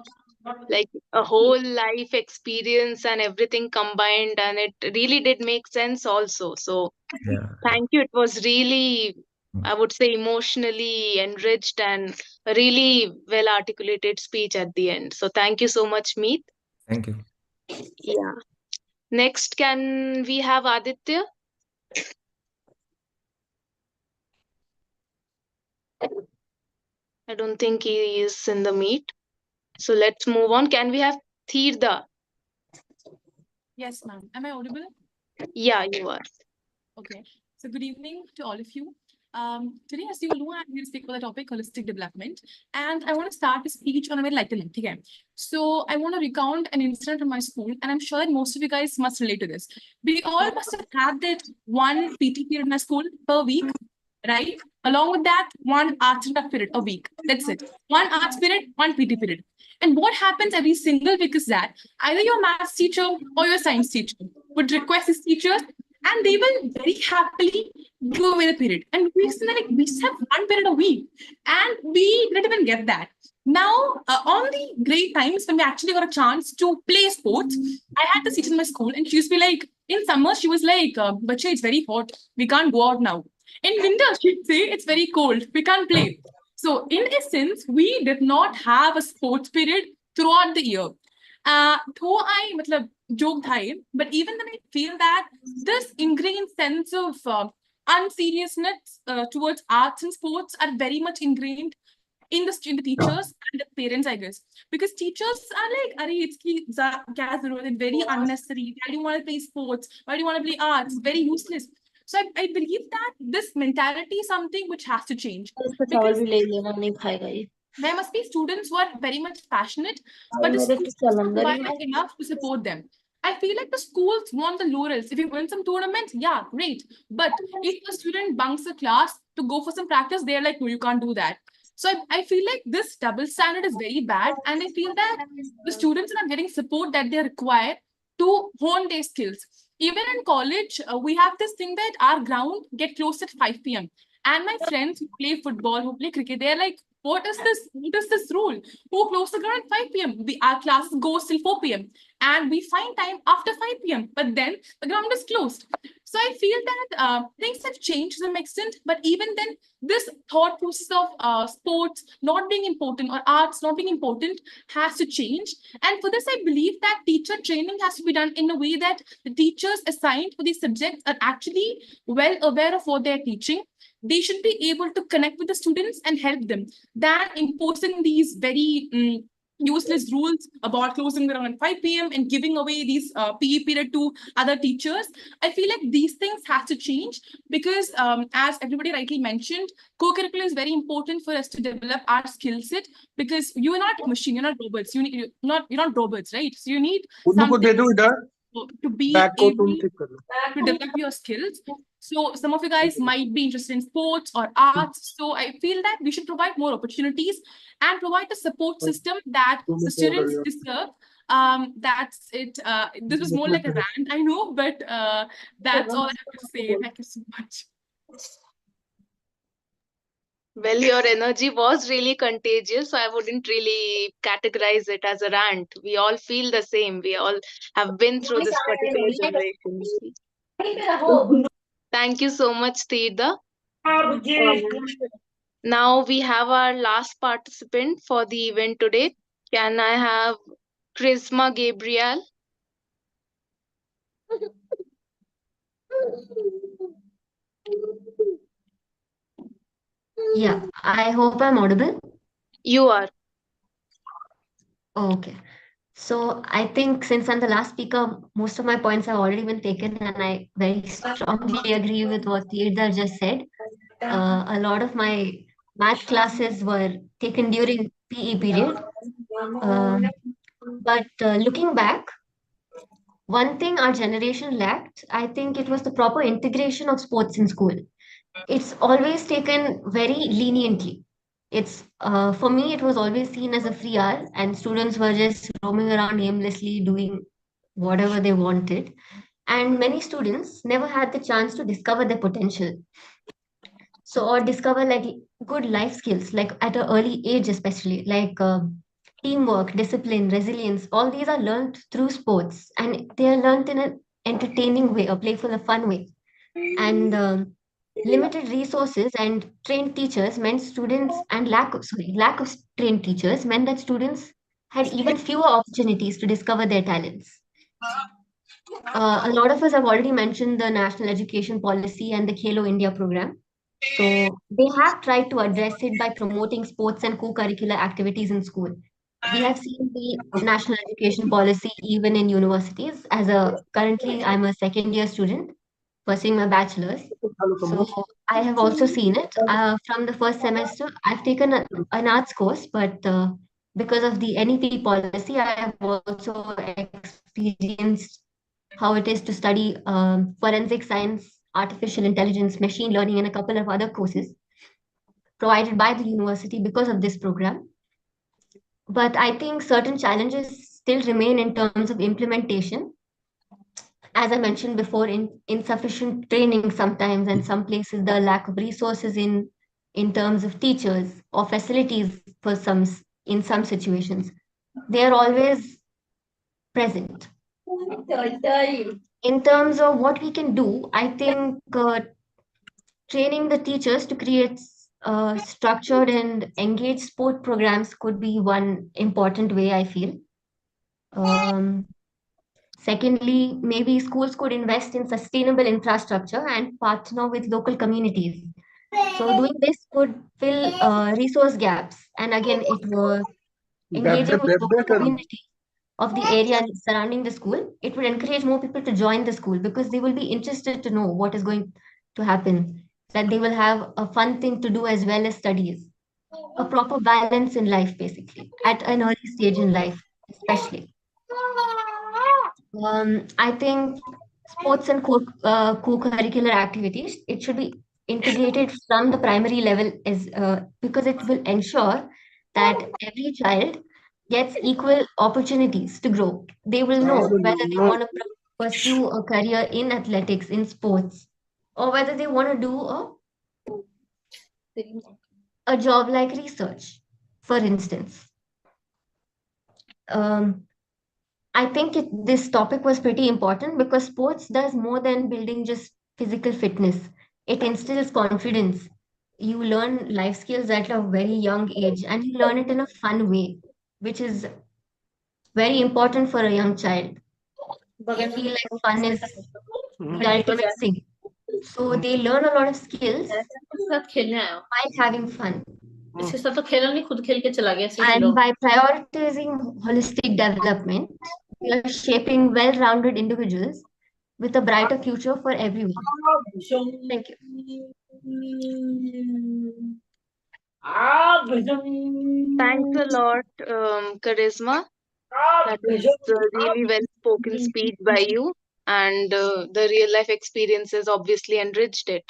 Speaker 10: Like a whole life experience and everything combined, and it really did make sense also. So
Speaker 11: Yeah.
Speaker 10: thank you. It was really, I would say, emotionally enriched and a really well articulated speech at the end. So thank you so much, Meet.
Speaker 11: Thank you.
Speaker 10: Yeah. Next, can we have Aditya? I don't think he is in the meet. So let's move on. Can we have Tirtha?
Speaker 12: Yes, ma'am. Am I audible?
Speaker 10: Yeah, you are.
Speaker 12: Okay. So good evening to all of you. Today, as you all know, I'm here to speak about the topic holistic development. And I want to start the speech on a very lighter note. Okay. So I want to recount an incident from my school, and I'm sure that most of you guys must relate to this. We all must have had that one PT period in our school per week, right? Along with that, one arts and craft period a week. That's it. One arts period, one PT period. And what happens every single week is that either your maths teacher or your science teacher would request his teachers, and they will very happily give away the period. And we used to like we used to have one period a week, and we didn't even get that. Now, on the great times when we actually got a chance to play sports, I had this teacher in my school, and she used to be like, in summer, she was like, "Bache, it's very hot. We can't go out now." In winter, she'd say, "It's very cold. We can't play." So, in essence, we did not have a sports period throughout the year. Though I matlab, joke thai, but even then I feel that this ingrained sense of unseriousness towards arts and sports are very much ingrained in the teachers and the parents, I guess. Because teachers are like, Are it's very unnecessary. Why do you want to play sports? Why do you want to play arts? Very useless. So I believe that this mentality is something which has to change. Because there must be students who are very much passionate, but the schools are not violent enough to support them. I feel like the schools want the laurels. If you win some tournaments, yeah, great. But if a student bunks a class to go for some practice, they're like, no, you can't do that. So I feel like this double standard is very bad. And I feel that the students are not getting support that they require to hone their skills. Even in college, we have this thing that our ground get closed at 5 p.m. And my friends who play football, who play cricket, they're like, what is this? What is this rule? Who close the ground at 5 p.m.? Our classes go till 4 p.m. And we find time after 5 p.m. But then the ground is closed. So I feel that things have changed to some extent. But even then, this thought process of sports not being important or arts not being important has to change. And for this, I believe that teacher training has to be done in a way that the teachers assigned for these subjects are actually well aware of what they're teaching. They should be able to connect with the students and help them than imposing these very useless rules about closing around 5 p.m. and giving away these PE period to other teachers. I feel like these things have to change because, as everybody rightly mentioned, co-curricular is very important for us to develop our skill set because you are not machine, you're not robots. You're not robots, right? So you need
Speaker 9: उनको
Speaker 12: something
Speaker 9: दे दो इधर
Speaker 12: to be
Speaker 9: bag को तुम
Speaker 12: able
Speaker 9: ठीक कर लो
Speaker 12: to develop your skills. So some of you guys might be interested in sports or arts. So I feel that we should provide more opportunities and provide the support system that
Speaker 9: तुम
Speaker 12: the
Speaker 9: इसको कर
Speaker 12: students
Speaker 9: low
Speaker 12: deserve. That's it. This was more
Speaker 9: इसमें
Speaker 12: like a rant, I know, but that's all I have to say. Thank you so much.
Speaker 10: Well, your energy was really contagious, so I wouldn't really categorize it as a rant. We all feel the same. We all have been through this particular generation. Thank you so much, Teeda. Now we have our last participant for the event today. Can I have Chrisma Gabriel?
Speaker 13: Yeah, I hope I'm audible.
Speaker 10: You are.
Speaker 13: Okay. So I think since I'm the last speaker, most of my points have already been taken, and I very strongly agree with what Teerthar just said. A lot of my math classes were taken during PE period. But looking back, one thing our generation lacked, I think it was the proper integration of sports in school. It's always taken very leniently. It's for me, it was always seen as a free hour, and students were just roaming around aimlessly doing whatever they wanted. And many students never had the chance to discover their potential. So, or discover like good life skills, like at an early age, especially like teamwork, discipline, resilience. All these are learned through sports, and they are learned in an entertaining way, a playful, a fun way. And limited resources and trained teachers meant students and lack of trained teachers meant that students had even fewer opportunities to discover their talents. A lot of us have already mentioned the national education policy and the Khelo India program. So they have tried to address it by promoting sports and co-curricular activities in school. We have seen the national education policy even in universities. As a currently I'm a second year student pursuing my bachelor's. So I have also seen it. From the first semester, I've taken an arts course, but because of the NEP policy, I have also experienced how it is to study forensic science, artificial intelligence, machine learning, and a couple of other courses provided by the university because of this program. But I think certain challenges still remain in terms of implementation. As I mentioned before, insufficient training sometimes, and some places the lack of resources in terms of teachers or facilities for in some situations. They are always present. In terms of what we can do, I think training the teachers to create structured and engaged sport programs could be one important way, I feel. Um, Secondly, maybe schools could invest in sustainable infrastructure and partner with local communities. So doing this could fill resource gaps, and again, it was engaging with local community of the area surrounding the school. It would encourage more people to join the school because they will be interested to know what is going to happen. That they will have a fun thing to do as well as studies. A proper balance in life, basically, at an early stage in life, especially. I think sports and co-curricular activities, it should be integrated from the primary level is because it will ensure that every child gets equal opportunities to grow. They will know whether they want to pursue a career in athletics, in sports, or whether they want to do a job like research, for instance. Um, I think this topic was pretty important because sports does more than building just physical fitness. It instills confidence. You learn life skills at a very young age and you learn it in a fun way, which is very important for a young child. They feel like fun is the ultimate thing. So they learn a lot of skills while having fun.
Speaker 5: इसके साथ तो खेला नहीं, खुद खेल के चला गया, ऐसे ही
Speaker 13: And
Speaker 5: चिड़ो।
Speaker 13: by prioritizing holistic development, we are shaping well-rounded individuals with a brighter future for everyone. Thank you.
Speaker 10: Thanks a lot, Charisma. That was a really well spoken speech by you, and the real life experiences obviously enriched it.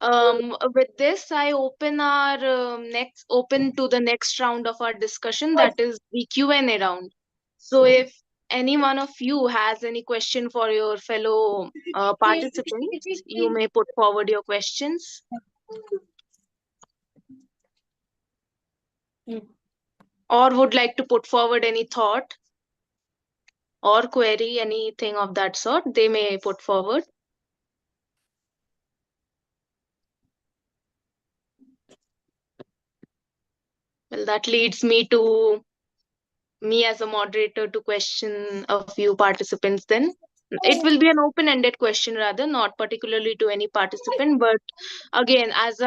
Speaker 10: With this, I open to the next round of our discussion, that is the Q&A round. So, if any one of you has any question for your fellow participants, you may put forward your questions. Or would like to put forward any thought or query, anything of that sort, they may put forward. Well, that leads me as a moderator to question a few participants then. It will be an open-ended question rather, not particularly to any participant, but again, as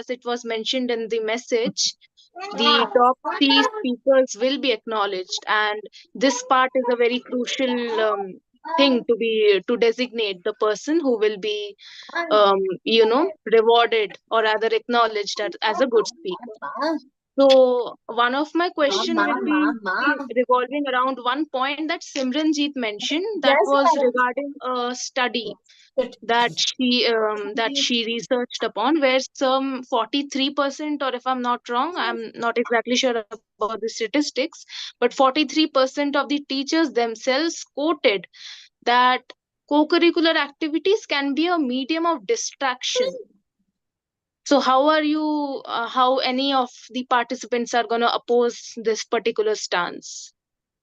Speaker 10: it was mentioned in the message, the top three speakers will be acknowledged, and this part is a very crucial thing to designate the person who will be rewarded or rather acknowledged as a good speaker. So one of my question will be revolving around one point that Simranjeet mentioned, that was regarding a study that she researched upon, where some 43%, or if I'm not wrong, I'm not exactly sure about the statistics, but 43% of the teachers themselves quoted that co-curricular activities can be a medium of distraction. So how any of the participants are going to oppose this particular stance?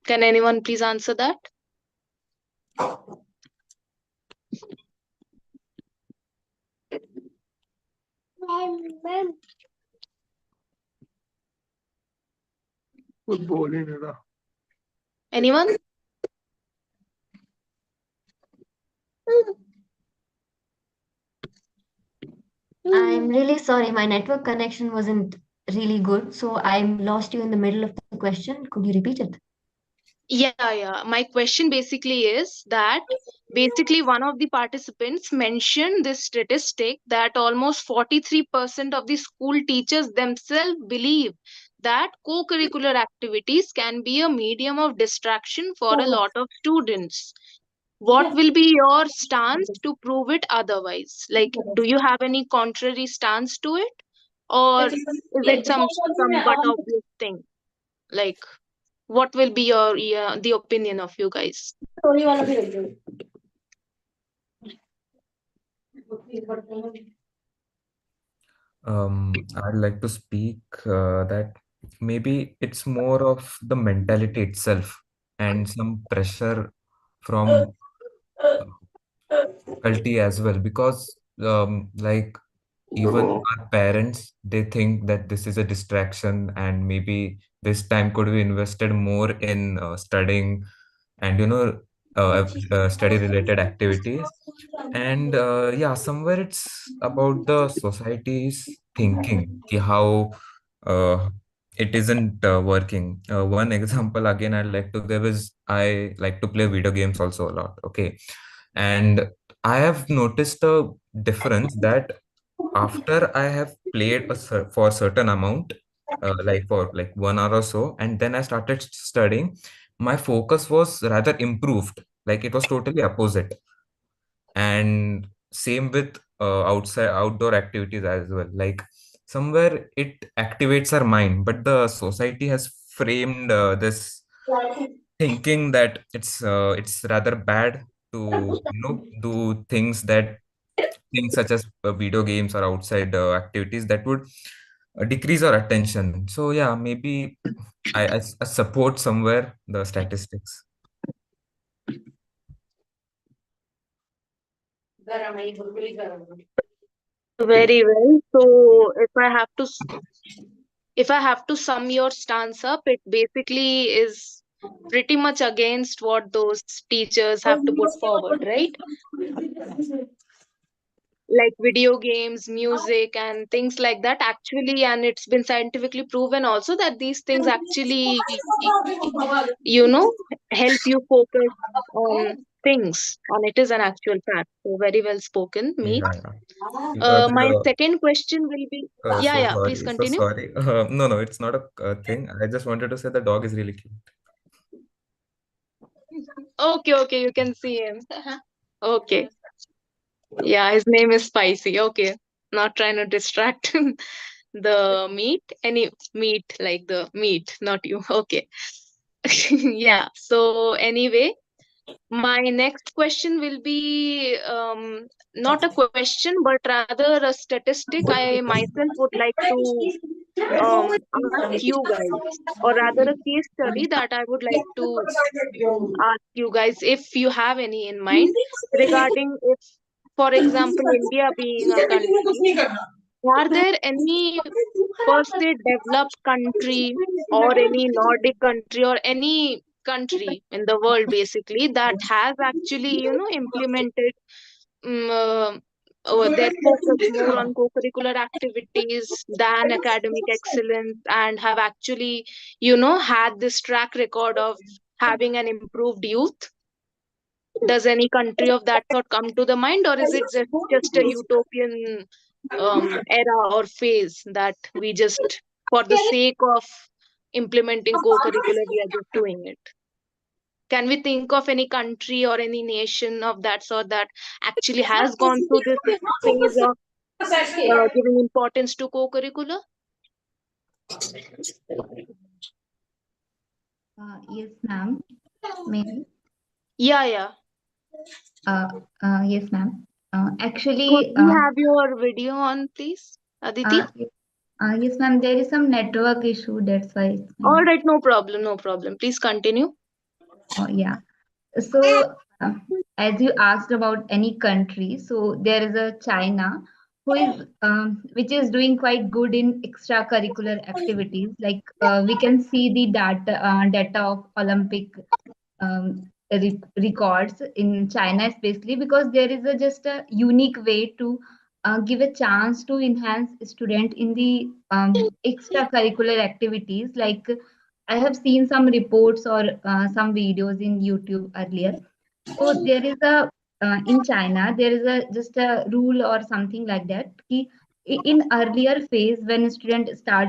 Speaker 10: Can anyone please answer that? Anyone?
Speaker 13: I'm really sorry, my network connection wasn't really good, so I lost you in the middle of the question. Could you repeat it?
Speaker 10: Yeah. My question basically is that basically one of the participants mentioned this statistic that almost 43% of the school teachers themselves believe that co-curricular activities can be a medium of distraction for a lot of students. What will be your stance to prove it otherwise? Like, do you have any contrary stance to it, or is it some but obvious thing? Like, what will be your the opinion of you guys?
Speaker 11: I'd like to speak that maybe it's more of the mentality itself and some pressure from faculty as well, because like even our parents, they think that this is a distraction and maybe this time could be invested more in studying and study related activities. And yeah, somewhere it's about the society's thinking ki how uh, it isn't working. One example again I'd like to give is I like to play video games also a lot. Okay, and I have noticed a difference that after I have played for a certain amount, like for like 1 hour or so, and then I started studying, my focus was rather improved. Like it was totally opposite. And same with outdoor activities as well. Like somewhere it activates our mind, but the society has framed this thinking that it's rather bad to do things such as video games or outside activities that would decrease our attention. So yeah, maybe I support somewhere the statistics.
Speaker 10: Very well. So if I have to sum your stance up, it basically is pretty much against what those teachers have to put forward, right? like video games, music, and things like that actually, and it's been scientifically proven also that these things actually, help you focus on things, and it is an actual fact. So very well spoken, Meet.
Speaker 11: Yeah, yeah.
Speaker 10: My second question will be, yeah,
Speaker 11: So
Speaker 10: yeah, please
Speaker 11: sorry, so
Speaker 10: continue.
Speaker 11: sorry. No, no, it's not a thing. I just wanted to say the dog is really cute.
Speaker 10: Okay, okay, you can see him. Okay. Yeah, his name is Spicy. Okay. Not trying to distract the meat. Any meat, like the meat, not you. Okay. Yeah. So anyway, my next question will be not a question, but rather a statistic. I myself would like to ask you guys, or rather a case study that I would like to ask you guys if you have any in mind regarding if, for example, India being a country, are there any per se developed country or any Nordic country or any country in the world basically that has actually, implemented their focus more on co-curricular activities than academic excellence and have actually, had this track record of having an improved youth? Does any country of that sort come to the mind, or is it just a utopian era or phase that we just, for the sake of implementing co-curricular, we are just doing it? Can we think of any country or any nation of that sort that actually has gone through this phase of giving importance to co-curricular?
Speaker 2: Yes, ma'am. May I?
Speaker 10: Yeah, yeah.
Speaker 2: Yes, ma'am.
Speaker 10: Could
Speaker 2: Actually,
Speaker 10: we have your video on, please, Aditi?
Speaker 2: yes, ma'am. There is some network issue. That's why it's
Speaker 10: All
Speaker 2: maybe.
Speaker 10: right, no problem, no problem. Please continue.
Speaker 2: Oh, yeah. So, as you asked about any country, so there is a China who is which is doing quite good in extracurricular activities. Like we can see the data of Olympic records in China, especially because there is just a unique way to give a chance to enhance student in the extracurricular activities. Like I have seen some reports or some videos in YouTube earlier. So there is a in China there is a just a rule or something like that. In earlier phase when a student start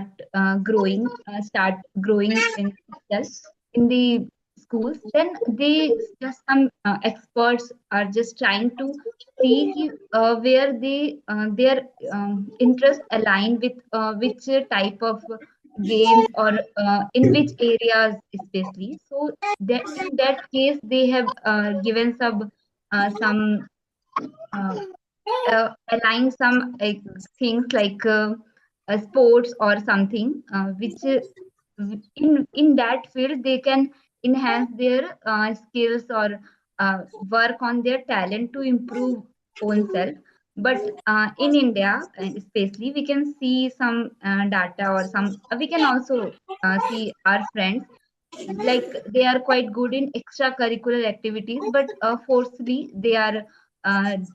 Speaker 2: growing in itself in the schools, then they just some experts are just trying to see where their interest align with which type of games or in which areas especially. So that in that case they have given some uh, align some things like sports or something which in that field they can enhance their skills or work on their talent to improve own self. But in India especially we can see some data or some we can also see our friends like they are quite good in extracurricular activities, but forcefully they are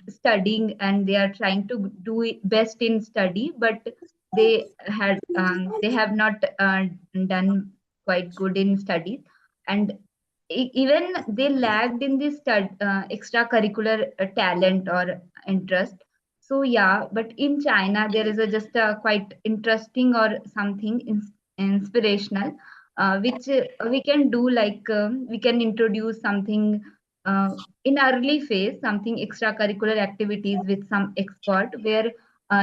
Speaker 2: studying and they are trying to do it best in study, but they have not done quite good in studies, and even they lagged in this extracurricular talent or interest. So yeah, but in China there is just a quite interesting or something inspirational which we can do like we can introduce something in early phase, something extracurricular activities with some expert where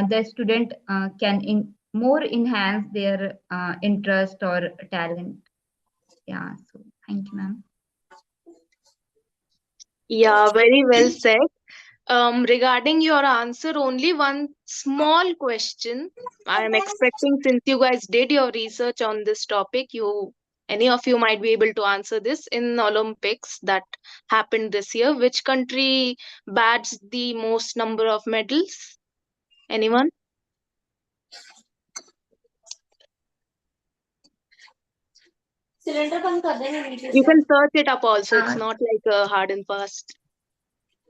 Speaker 2: the student can more enhance their interest or talent. Yeah, so thank you, ma'am.
Speaker 10: Yeah, very well said. Regarding your answer, only one small question. I am expecting, since you guys did your research on this topic, any of you might be able to answer this. In Olympics that happened this year, which country bags the most number of medals? Anyone? You can search it up also. It's not like hard and fast.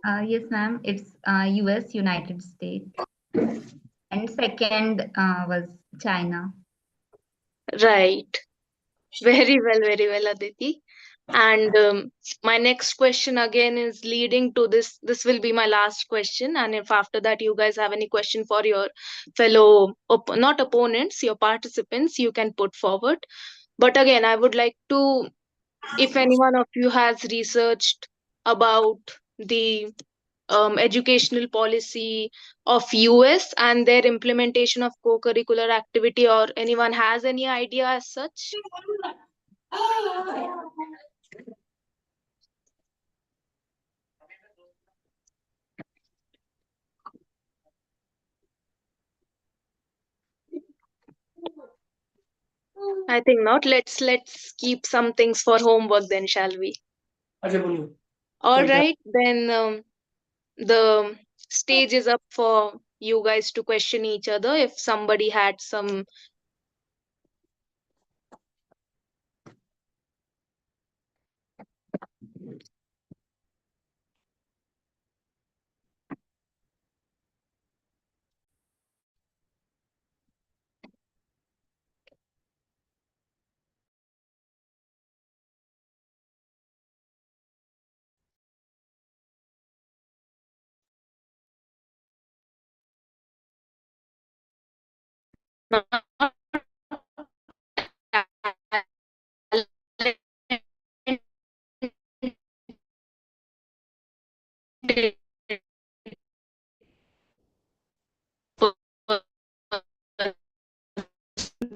Speaker 2: Yes, ma'am. It's US, United States. And second was China.
Speaker 10: Right. Very well, Aditi. And my next question again is leading to this. This will be my last question. And if after that you guys have any question for your fellow, not opponents, your participants, you can put forward. But again, I would like to, if any one of you has researched about the educational policy of US and their implementation of co-curricular activity, or anyone has any idea as such? I think not. Let's keep some things for homework then, shall we? All right, then the stage is up for you guys to question each other. If somebody had some.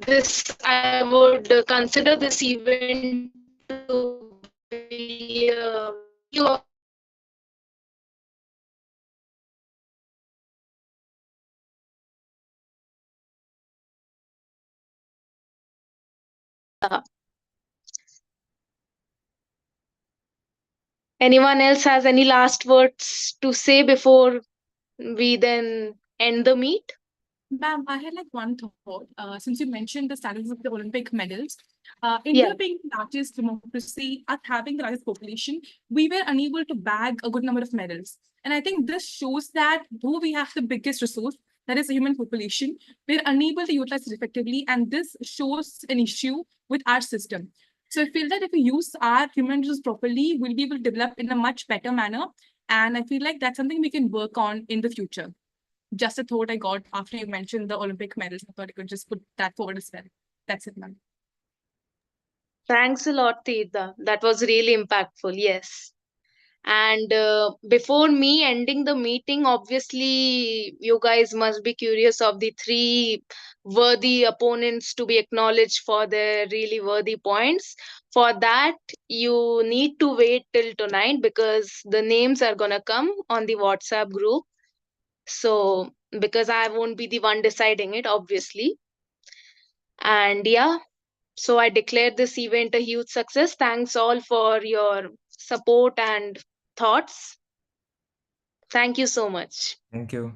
Speaker 10: This, I would consider this event to be you anyone else has any last words to say before we then end the meet?
Speaker 12: Ma'am, I had like one thought. Since you mentioned the status of the Olympic medals,
Speaker 10: Yeah.
Speaker 12: India being the largest democracy, us having the largest population, we were unable to bag a good number of medals. And I think this shows that though we have the biggest resource, that is the human population, we're unable to utilize it effectively. And this shows an issue with our system. So I feel that if we use our human resources properly, we'll be able to develop in a much better manner. And I feel like that's something we can work on in the future. Just a thought I got after you mentioned the Olympic medals. I thought I could just put that forward as well. That's it, ma'am.
Speaker 10: Thanks a lot, Teeta. That was really impactful. Yes. And before me ending the meeting, obviously, you guys must be curious of the three worthy opponents to be acknowledged for their really worthy points. For that, you need to wait till tonight because the names are going to come on the WhatsApp group. So, because I won't be the one deciding it, obviously. And yeah, so I declare this event a huge success. Thanks all for your support and thoughts. Thank you so much.
Speaker 11: Thank you.